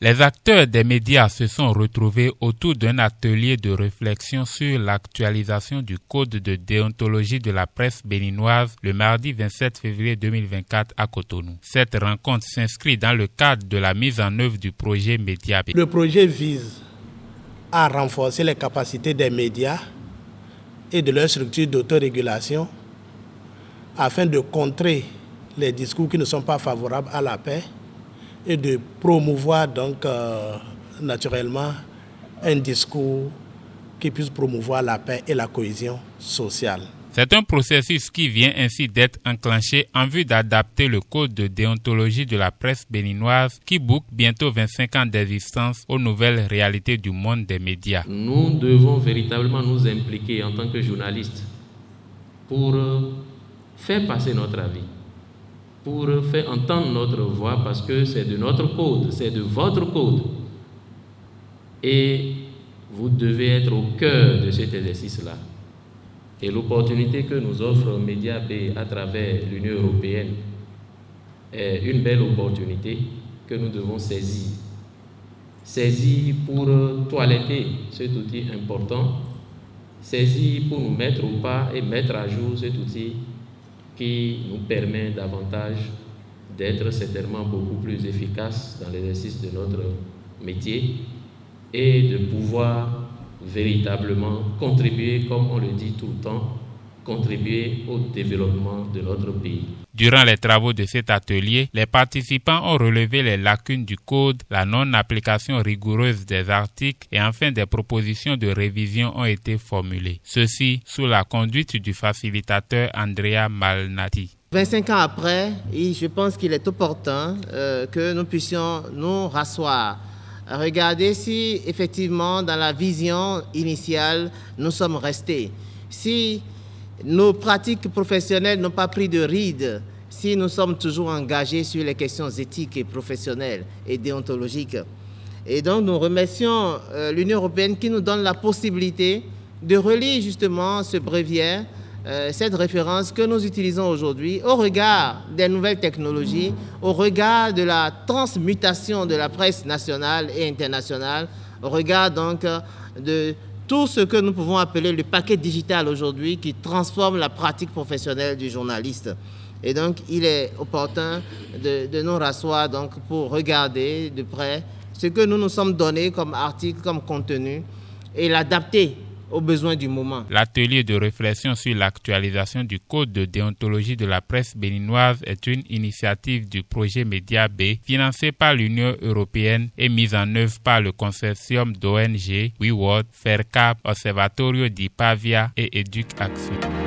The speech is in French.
Les acteurs des médias se sont retrouvés autour d'un atelier de réflexion sur l'actualisation du code de déontologie de la presse béninoise le mardi 27 février 2024 à Cotonou. Cette rencontre s'inscrit dans le cadre de la mise en œuvre du projet Média B. Le projet vise à renforcer les capacités des médias et de leurs structures d'autorégulation afin de contrer les discours qui ne sont pas favorables à la paix et de promouvoir donc naturellement un discours qui puisse promouvoir la paix et la cohésion sociale. C'est un processus qui vient ainsi d'être enclenché en vue d'adapter le code de déontologie de la presse béninoise qui boucle bientôt 25 ans d'existence aux nouvelles réalités du monde des médias. Nous devons véritablement nous impliquer en tant que journalistes pour faire passer notre avis, pour faire entendre notre voix, parce que c'est de notre code, c'est de votre code. Et vous devez être au cœur de cet exercice-là. Et l'opportunité que nous offre Média B à travers l'Union européenne est une belle opportunité que nous devons saisir. Saisir pour toiletter cet outil important, saisir pour nous mettre au pas et mettre à jour cet outil qui nous permet davantage d'être certainement beaucoup plus efficaces dans l'exercice de notre métier et de pouvoir véritablement contribuer, comme on le dit tout le temps, contribuer au développement de notre pays. Durant les travaux de cet atelier, les participants ont relevé les lacunes du code, la non-application rigoureuse des articles et enfin des propositions de révision ont été formulées. Ceci sous la conduite du facilitateur Andrea Malnati. 25 ans après, je pense qu'il est opportun que nous puissions nous rasseoir, regarder si effectivement dans la vision initiale nous sommes restés, si nos pratiques professionnelles n'ont pas pris de rides, si nous sommes toujours engagés sur les questions éthiques et professionnelles et déontologiques. Et donc nous remercions l'Union européenne qui nous donne la possibilité de relire justement ce bréviaire, cette référence que nous utilisons aujourd'hui au regard des nouvelles technologies, au regard de la transmutation de la presse nationale et internationale, au regard donc de tout ce que nous pouvons appeler le paquet digital aujourd'hui qui transforme la pratique professionnelle du journaliste. Et donc il est opportun de nous rasseoir donc pour regarder de près ce que nous nous sommes donnés comme article, comme contenu et l'adapter aux besoins du moment. L'atelier de réflexion sur l'actualisation du code de déontologie de la presse béninoise est une initiative du projet Média B financé par l'Union européenne et mise en œuvre par le consortium d'ONG WeWorld, FAIRCAP, Observatorio di Pavia et EducAction.